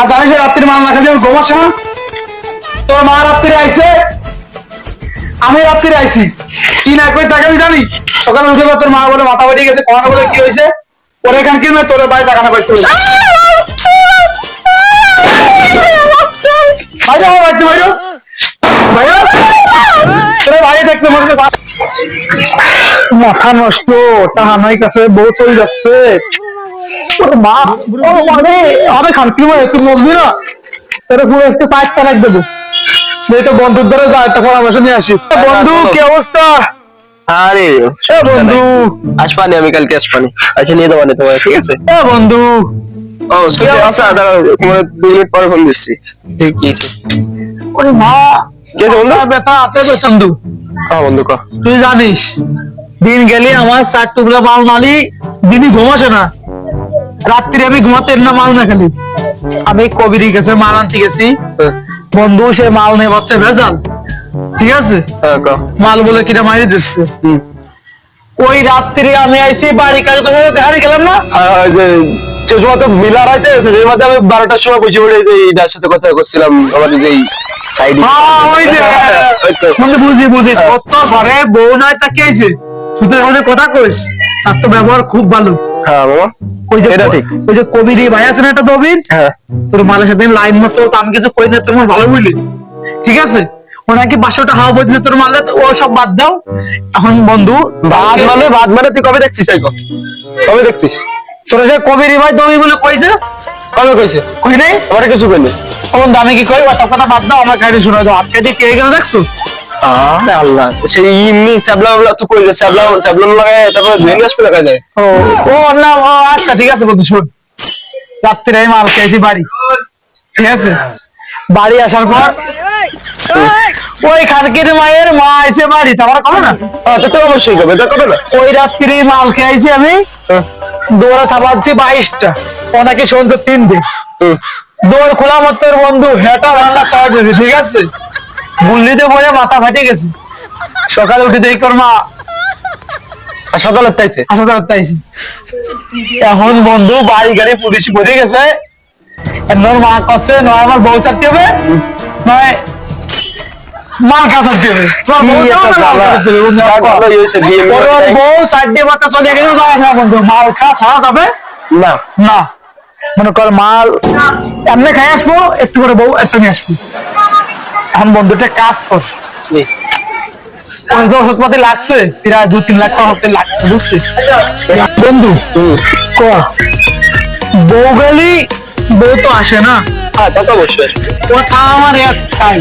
আর জানিস রাত্রি মাল না খেলে ঘুমাস না। তোর মা রাত্রি আইছে, আমি রাত্রি আইছি, কি না কই তাকে আমি জানি। সকালে উঠে তোর মা বলে মাথা বেরিয়ে গেছে, কখনো বলে কি হয়েছে, ওর এখান কি নয় তোর বাড়ি টাকা না পাইতে হয়েছে। মাথা নষ্ট, টাকা নাই কাছে, বউ চলে যাচ্ছে। মা মানে আমি খানকি মা তুই বলবি না, তোর পুরো একটা 4 তালাক দেবো। তো বন্ধুর দ্বারা যা একটা পরামর্শ নিয়ে আসি। বন্ধু কি অবস্থা? আরে বন্ধু আসবানি, আমি কালকে আসবানি। আচ্ছা নিয়ে দেবানি তোমার, ঠিক আছে? বন্ধু ও সুখে আচ্ছা দাঁড়াও, তোমার 2 মিনিট পরে ফোন দিচ্ছি। কি আছে? ওরে মা কে বন্ধু? ব্যথা আছে তো চন্দু। হ্যাঁ বন্ধু ক। তুই জানিস দিন গেলে আমার 4 টুকরা মাল নালি দিনই ঘুমাসে না, রাত্রি আমি ঘুমাতে না মাল না খালি। আমি কবির কাছে মাল আনতে গেছি, বন্ধু সে মাল নিয়ে বাচ্চা ভেজাল, ঠিক আছে? হ্যাঁ ক। মাল বলে কিনা মারি দিচ্ছে। ওই রাত্রি আমি আইছি বাড়ি কাজে, তোমার দেখা গেলাম না। যে সময় তো মিলার আছে, সেই মধ্যে আমি 12টার সময় বসে পড়ে এটার সাথে কথা করছিলাম, আমাদের যেই সাইডে। ওই যে বুঝি বুঝি, কত ঘরে বউ নাই তাকে আইছে, তুই তো কথা কইস, তার তো ব্যবহার খুব ভালো। হ্যাঁ বাবা, ওই যে এটা ঠিক। ওই যে কবির ভাই আছে না একটা দবির, হ্যাঁ তোর মালের সাথে লাইন মাসো, তো আমি কিছু কই না, তোমার ভালো বুঝলি, ঠিক আছে? ওনাকে 500 হাওয়া বলছে তোর মারলে, ও সব বাদ দাও। এখন বন্ধু বাদ মানে তুই কবে দেখছিস? তাই কবে দেখছিস? তোর সে কবির ভাই দবি বলে কইছে, কবে কইছে? কই নাই আমার কিছু কইনি। বন্ধু আমি কি কই, ওসব কথা বাদ দাও, আমার কাহিনী শোনা দাও। আজকে দিয়ে কে গেল দেখছো? আরে আল্লাহ, সেই ইমনি চাবলা তো কইলে চাবলা লাগায়, তারপর ধুয়ে আসবে লাগা যায়। ও ও না, ও আচ্ছা ঠিক আছে বন্ধু, শোন, রাত্রে আমি মাল খেয়েছি বাড়ি, ঠিক আছে? বাড়ি আসার পর ওই খানকির মায়ের মা আইছে বাড়ি, তারপরে কবে না, তো অবশ্যই কবে, এটা কবে না? ওই রাত্রি মাল খেয়েছি আমি, দৌড়া থামাচ্ছি 22টা, ওনাকে শুনতে 3 দিন। দৌড় খোলা মতো বন্ধু হেঁটা রান্না সহজ হয়েছে, ঠিক আছে? গুল্লিতে পড়ে মাথা ফাটে গেছে। সকালে উঠে দেখি তোর মা হাসপাতালে তাইছে। তাইছি। এখন বন্ধু বাড়ি গাড়ি পুলিশ বলে গেছে, নর মা কছে নয় আমার বউ ছাড়তে হবে, নয় মাল খা ছাড়তে হবে। বউ 4 বাচ্চা চলে গেছে, বন্ধু মাল খা ছাড়া যাবে না না। মনে কর মাল এমনি খাই আসবো, একটু করে বউ একটু নিয়ে আসবো। এখন বন্ধুটা কাজ কর, ওষুধপাতি লাগছে প্রায় 2-3 লাখ টাকা হতে লাগছে, বুঝছিস বন্ধু? ক বউ গেলি, বউ তো আসে না। হ্যাঁ তা তো অবশ্যই। কথা আমার একটাই,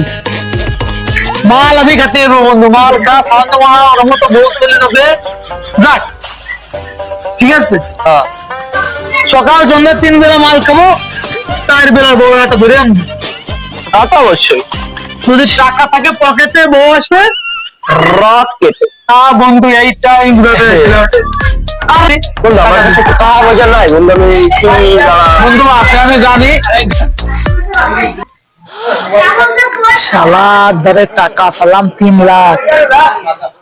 মাল আমি খাতে যাবো বন্ধু, মাল খা ফালতু ওর মতো বউ চলে যাবে, যাক ঠিক আছে? হ্যাঁ সকাল সন্ধ্যা 3 বেলা মাল খাবো, 4 বেলা বউ একটা ধরে আনবো। তা তো অবশ্যই। যদি টাকা থাকে পকেটে, বউ আসবে রকেট। বন্ধু এই টাইম বন্ধু আমার কাছে তো টাকা পয়সা নাই বন্ধু, আমি কি বন্ধু আছে আমি জানি। শালার ধরে টাকা সালাম 3 লাখ,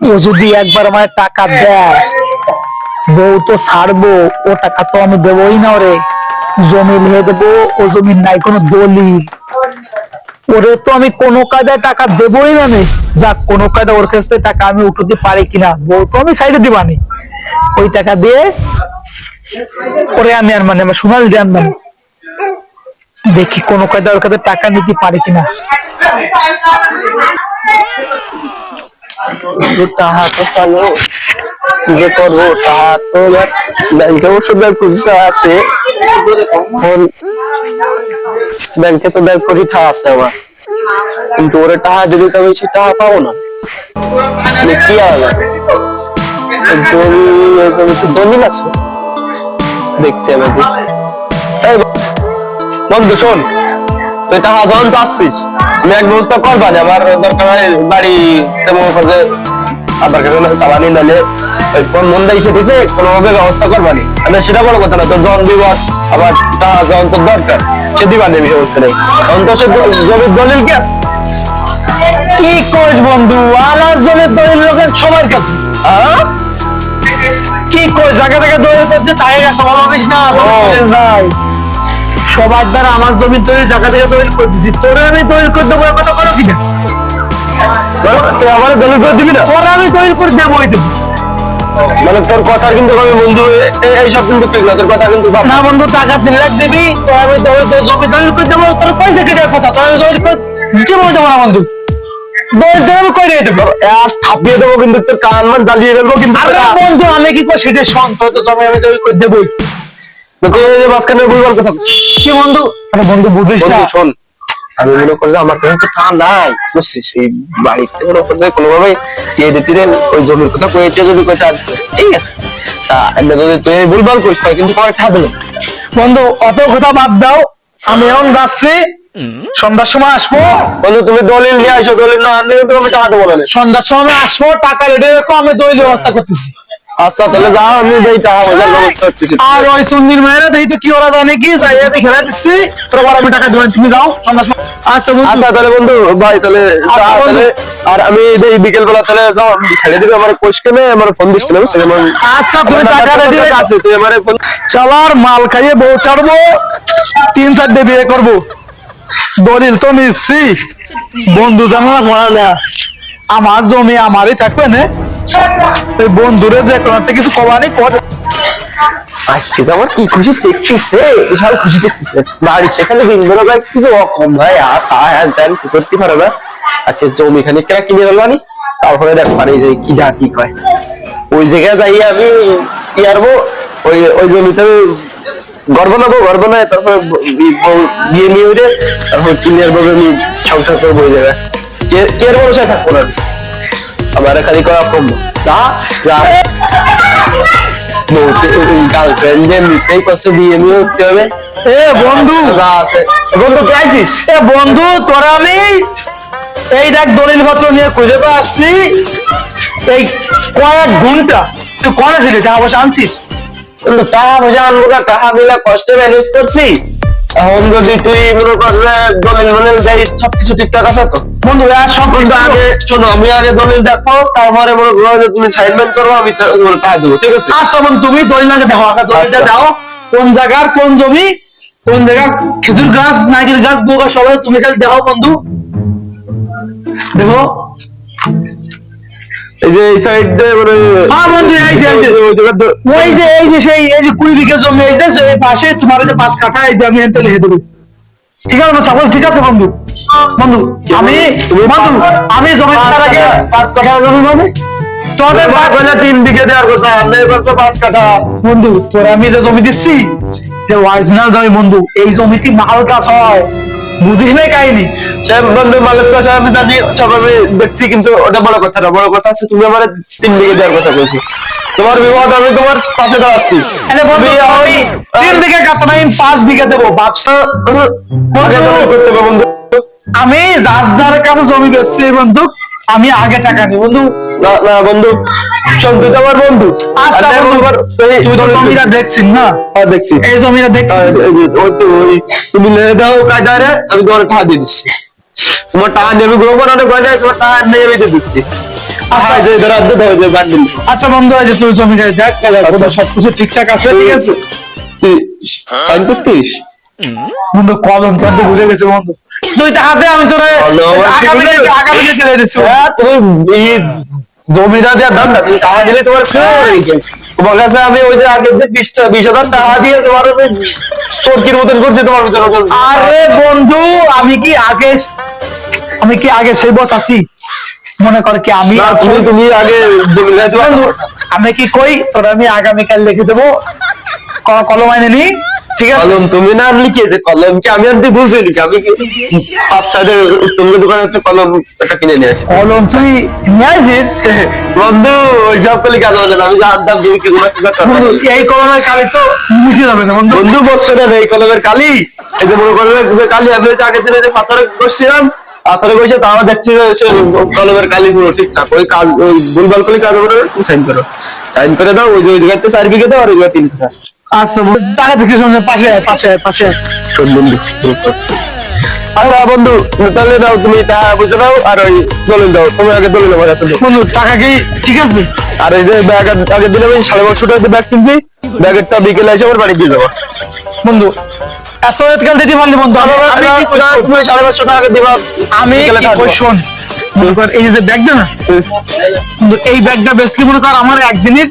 ও যদি একবার আমার টাকা দেয়, বউ তো ছাড়বো, ও টাকা তো আমি দেবই না। ওরে জমি নিয়ে দেবো, ও জমি নাই কোনো দলিল, ওরে তো আমি কোনো কায়দায় টাকা দেবই না। যাক কোনো কায়দা ওর কাছ থেকে টাকা আমি উঠাতে পারি কিনা, বউ তো আমি সাইডে দিবানি, ওই টাকা দিয়ে ওরে আমি আর মানে সোনাল দিয়ে আনবান, দেখি কোনো কায়দা ওর কাছে টাকা নিতে পারি কিনা। টাকা তো চালো, কি যে করবো? টাকা তো ব্যাংকে অবশ্য আছে, ব্যাংকে তো ব্যাংক পরীক্ষা আছে আমার, কিন্তু ওরে টাকা যদি আমি সে টাকা পাবো না, কি হবে? দলিল আছে দেখতে হবে। বন্ধু শোন, তুই টাকা যখন চাচ্ছিস, আমি এক ব্যবস্থা করবা না, আমার দরকার বাড়ি তেমন খরচে আধার কার্ড চালানি নালে মন দিয়েছে দিছে, কোনোভাবে ব্যবস্থা করবা নি। আমি সেটা বড় কথা না, তোর যখন বিপদ আবার টাকা যখন তোর দরকার সে দিবা নেবি, অবস্থা নেই। তখন তো সে জমির দলিল কি আছে? কি করিস বন্ধু, আমার জমির দলিল লোকের সবার কাছে। কি করিস, জায়গা থেকে দলিল করছে তাই গেছে, ভাবিস না ভাই সবার দ্বারা আমার জমি তৈরি জায়গা থেকে তৈরি করে দিচ্ছি, তোরে আমি তৈরি করে দেবো, কথা করো কিনা? তুই আমার দলিল করে দিবি না? তোরে আমি তৈরি করে দেবোই দেবো। মানে তোর কথা কিন্তু আমি বন্ধু এইসব কিন্তু ঠিক না, তোর কথা কিন্তু বাপ। না বন্ধু, টাকা 3 লাখ দিবি, তো আমি তোর জমি তৈরি করে দেবো, তোর পয়সা কেটে কথা, তোর তৈরি করে জীবনে দেবো না বন্ধু, আমি করে দেবো। থাপিয়ে দেবো কিন্তু, তোর কান মান জ্বালিয়ে দেবো কিন্তু। আরে বন্ধু, আমি কি করে সেটা সন্তত জমি আমি তৈরি করে দেবোই। তোকে মাঝখানে ভুলভাল কথা কি বন্ধু? আরে বন্ধু বুঝিস না, বন্ধু শোন, আমি মনে করি যে আমার কাছে তো টাকা নাই, বুঝছিস? সেই বাড়িতে মনে করি যে কোনোভাবে দিয়ে দিতে রে, ওই জমির কথা কয়েছে যদি কয়েছে আসবে, ঠিক আছে? তা এমনি যদি তুই ভুলভাল করিস তাই কিন্তু পরে খাবে না। বন্ধু অত কথা বাদ দাও, আমি এখন যাচ্ছি, সন্ধ্যার সময় আসবো। বন্ধু তুমি দলিল নিয়ে আসো, দলিল না আনলে কিন্তু আমি টাকা দেবো না। সন্ধ্যার সময় আমি আসবো, টাকা রেডি রেখো, আমি দলিল ব্যবস্থা করতেছি। আচ্ছা তাহলে যাও, আমি যেই টাকা পয়সার ব্যবস্থা করতেছি। আর ওই সুন্দর মেয়েরা দেখি তো কি ওরা জানে কি, যাই আমি খেলা দিচ্ছি, তারপর আমি টাকা দেবেন, তুমি যাও সন্ধ্যার সময়। আচ্ছা বন্ধু, আচ্ছা তাহলে বন্ধু ভাই, তাহলে আচ্ছা বন্ধু। তাহলে আর আমি এই বিকেল বেলা তাহলে যাও, ছেড়ে দিবি আমার কোচ কেনে, আমার ফোন দিস কেন? আচ্ছা তুমি টাকা রেডি রেখো। আছে, তুই আমার ফোন। শালার মাল খাইয়ে বউ ছাড়বো, 3-4 বিয়ে করবো, দলিল তো নিচ্ছি, বন্ধু জানো না পড়া না, আমার জমি আমারই থাকবে না, এই বন্ধুরে যে কোনো একটা কিছু কবানি কর। আজকে যে আমার কি খুশি দেখতেছে, বিশাল খুশি দেখতেছে। বাড়িতে এখানে দিনগুলো ভাই কিছু কম ভাই, আর তাই কি করতে পারে না। আজকে জমি খানিকটা কিনে গেলানি, তারপরে দেখ পারি যে কি যা কি কয়। ওই জায়গায় যাই আমি ইয়ারবো, ওই ওই জমিতে গর্ব নেবো, গর্ব নেয় তারপরে বিয়ে নিয়ে উঠে তারপর ক্লিয়ার ভাবে আমি সংসার করবো ওই জায়গায়। কে ভরসায় থাকবো না, আমার খালি করা কম যা যা। গার্লফ্রেন্ড যে নিতেই করছে, বিয়ে নিয়ে উঠতে হবে। এ বন্ধু, যা আছে বন্ধু, তুই আইছিস? এ বন্ধু তোরা আমি এই দেখ দলিল পত্র নিয়ে খুঁজে পা আসছি, এই কয়েক ঘন্টা তুই করে ছিলি, টাকা পয়সা আনছিস? কিন্তু টাকা পয়সা আনবো না, টাকা মিলা কষ্টে ম্যানেজ করছি। এখন যদি তুই মনে কর দলিল মলিল যাই, সবকিছু ঠিকঠাক আছে তো বন্ধু আর সব কিন্তু আগে শোনো, আমি আগে দলিল দেখো, তারপরে মনে করো যে তুমি সাইনমেন্ট করো, আমি তোমার টাকা দেবো, ঠিক আছে? আচ্ছা বন্ধু, তুমি দলিল আগে দেখো, আগে দলিলটা আচ্ছা। দাও, কোন জায়গার কোন জমি, কোন জায়গা খেজুর গাছ নারকেল গাছ গোগা সবাই তুমি খালি দেখো বন্ধু, দেখো। এই যে এই সাইড দিয়ে মানে হ্যাঁ বন্ধু, এই যে ওই জায়গার ওই যে এই যে সেই এই যে 20 বিঘা জমি, এই যে এই পাশে তোমার যে 5 কাঠা, এই যে আমি এনতে লিখে দেবো, ঠিক আছে না? সকল ঠিক আছে বন্ধু। বন্ধু আমি বন্ধু আমি জমি ছাড়ার আগে 5 কাঠা জমি মানে তবে 3 বিঘে দেওয়ার কথা, আমি এবার তো 5 কাঠা। বন্ধু তোরা আমি যে জমি দিচ্ছি, যে অরিজিনাল জমি বন্ধু, এই জমিতে মাল গাছ হয়, বুঝিস না কাহিনী? সে বন্ধু মালিক কাছে আমি জানি, সব আমি দেখছি, কিন্তু ওটা বড় কথা না। বড় কথা আছে তুমি আমার 3 বিঘে দেওয়ার কথা বলছি। তোমার বিপদ, আমি তোমার পাশে দাঁড়াচ্ছি। আরে বন্ধু আমি 3 বিঘা কাটা নাই, 5 বিঘা দেবো, ব্যবসা আগে দলিল করতে হবে বন্ধু। আমি যার যার কাছে জমি বেচছি বন্ধু, আমি আগে টাকা নিই বন্ধু। না না বন্ধু, শোন তুই তো আমার বন্ধু। আচ্ছা আর বন্ধু, তুই তো জমিটা দেখছিস না? হ্যাঁ দেখছি। এই জমিটা দেখছিস? ওই তো ওই তুমি লেগে দাও কায়দারে, আমি তোমার টাকা দিয়ে দিচ্ছি। তোমার টাকা নেবে গ্রহণ করানো গয়নায়, তোমার টাকা নিয়ে আমি দিয়ে দিচ্ছি। আচ্ছা যে ধর আদ্য দাও যে বান্ডিল। আচ্ছা বন্ধু, এই যে তুই জমিটা দেখ, সবকিছু ঠিকঠাক আছে, ঠিক আছে? তুই সাইন করতিস? বন্ধু কলম তো ভুলে গেছে বন্ধু, তুই টাকা দে, আমি তোর আগামী দিলে দিচ্ছি। হ্যাঁ তুমি জমিটা দেওয়ার দাম না, তুমি টাকা দিলে তোমার তোমার কাছে আমি ওই যে আগে যে 20,000 টাকা দিয়ে তোমার চোরকির মতন করছি তোমার ভিতরে। আরে বন্ধু, আমি কি আগে সেই বস আছি? মনে কর কি আমি না, তুমি আগে জমি নিয়ে তোমার আমি কি কই তোর, আমি আগামীকাল লিখে দেবো, কলম আইনে নি, ঠিক আছে? কলম তুমি না লিখিয়েছে, কলম কি আমি আনতে বলছি নাকি? আমি কি 5টা তোমার দোকানে একটা কলম একটা কিনে নিয়ে আসি। কলম তুই নিয়ে আসিস? বন্ধু ওই সব কলি কাজ হবে না, আমি জানতাম তুমি কিছু না কিছু বন্ধু, এই কলমের কালি তো মুছে যাবে না বন্ধু। বন্ধু বসবে না এই কলমের কালি। এই যে মনে করবে কালি, আমি আগের দিনে যে পাথরে বসছিলাম, পাথরে বসে তাও দেখছি যে কলমের কালি পুরো ঠিকঠাক। ওই কাজ ওই ভুলভাল করে কাজ হবে, সাইন করো, সাইন করে দাও। ওই যে ওই জায়গাতে 4 বিঘে দাও, আর ওই জায়গায় 3 কাঠা। আচ্ছা টাকা থেকে শুনে পাশে পাশে পাশে শোন বন্ধু, আচ্ছা বন্ধু তাহলে দাও, তুমি টাকা বুঝে দাও, আর ওই দলিল দাও। তুমি আগে দলিল আমার হাতে দাও। বন্ধু, টাকা কি ঠিক আছে? আর এই যে ব্যাগ আগের দিনে আমি 550 টাকা ব্যাগ কিনছি, ব্যাগেরটা বিকেলে এসে আমার বাড়ি দিয়ে যাবো। বন্ধু এত এতকাল দিতে পারলি বন্ধু আমি কি করব? তুমি 550 টাকা দিবা। আমি বিকেলে কি থাকবো। করব? শোন, মনে কর এই যে ব্যাগটা না, বন্ধু এই ব্যাগটা বেচলি মনে কর আমার একদিনের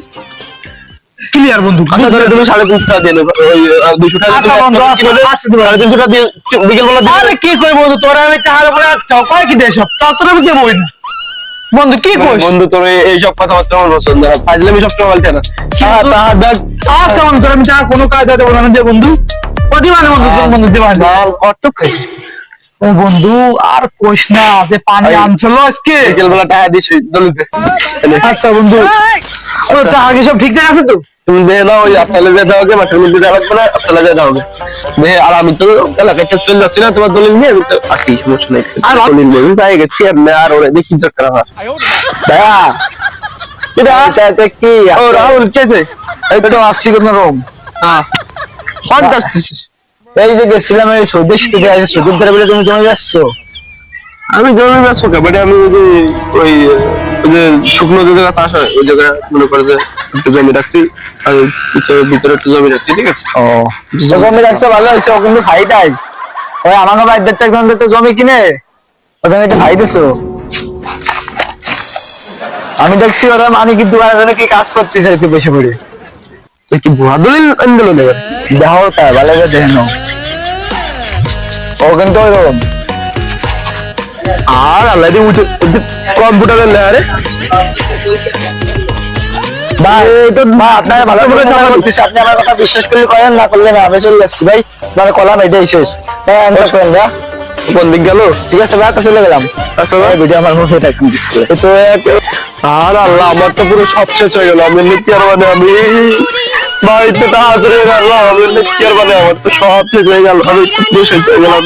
ক্লিয়ার বন্ধু। আচ্ছা ধরে তুমি 350 টাকা দিয়ে নেবে, ওই 200 টাকা আচ্ছা বন্ধু, আচ্ছা, আচ্ছা দেবো। 350 টাকা দিয়ে বিকেল বেলা দিয়ে আরে কি কই বন্ধু, তোরা আমি টাকার উপরে কয় কি দেশ ততটা আমি দেবই না বন্ধু, কি কইস? বন্ধু তোর এইসব কথাবার্তা আমার পছন্দ না, ফাজলামি সবসময় বলতে না। কিন্তু- তাহার ব্যাগ আচ্ছা বন্ধু, তোরা আমি টাকা কোনো কাজ দেবো না যে বন্ধু, ও দিবানে বন্ধু, তোর বন্ধু দিবানে। মাল কটুক খাইছিস। ও বন্ধু আর কইস না, যে পানি আনছিল আজকে। বিকেল বেলা টাকা দিস দলিতে। আচ্ছা বন্ধু, ও টাকা কি সব ঠিকঠাক আছে তো? তুমি দেখে নাও, ওই আপনাদের দিয়ে দাও, মাঠের মধ্যে দেওয়া লাগবে না, আপনারা দিয়ে দাও। দেখে আর আমি তো এলাকায় চলে যাচ্ছি না, তোমার দলিল নিয়ে আমি তো আসি, সমস্যা নেই। আর দলিল নেই, তাই গেছি আর ওরা দেখি চক্কর আমার ভাইয়া কি ও রাহুল কেছে এই তো আসছি কোন রকম। হ্যাঁ কোন আসছিস? এই যে গেছিলাম এই সৌদি থেকে, সৌদি ধরে বলে তুমি জমে যাচ্ছ। আমি জমি ব্যস্ত কে, বাট আমি ওই যে শুকনো যে জায়গা চাষ হয় ওই জায়গায় মনে করে যে একটু জমি রাখছি, আর ভিতরে একটু জমি রাখছি, ঠিক আছে। ও জমি রাখছো ভালো হয়েছে, ও কিন্তু ভাইটাই ওই আমাকে ভাইদের একজন তো জমি কিনে ও জমিতে ভাই দিছো। আমি দেখছি ওরা মানে কি দোকানে কি কাজ করতে চাইতে বসে পড়ে। তুই কি ভুয়া দলিল আন্দোলন এবার দেখো, তাই ভালো করে দেখে নাও। ও কিন্তু ওইরকম আর আল্লাহ দিয়ে উঠে কম্পিউটারের লেয়ারে ভাই, এই তো ভাই আপনারা ভালো করে চাপা করতেছি, আপনি আমার কথা বিশ্বাস করলে করেন, না করলে না, আমি চলে যাচ্ছি ভাই, মানে কলাম এটাই শেষ। হ্যাঁ অ্যান্সার করেন ভাই, কোন দিক গেল? ঠিক আছে ভাই, তো চলে গেলাম। ভিডিও আমার মুখে থাকি তো আর আল্লাহ, আমার তো পুরো সব শেষ হয়ে গেল। আমি লিখতে আর মানে আমি বাড়িতে হাজির হয়ে গেল, আমি লিখতে আর মানে আমার তো সব শেষ হয়ে গেল, আমি শেষ হয়ে গেলাম।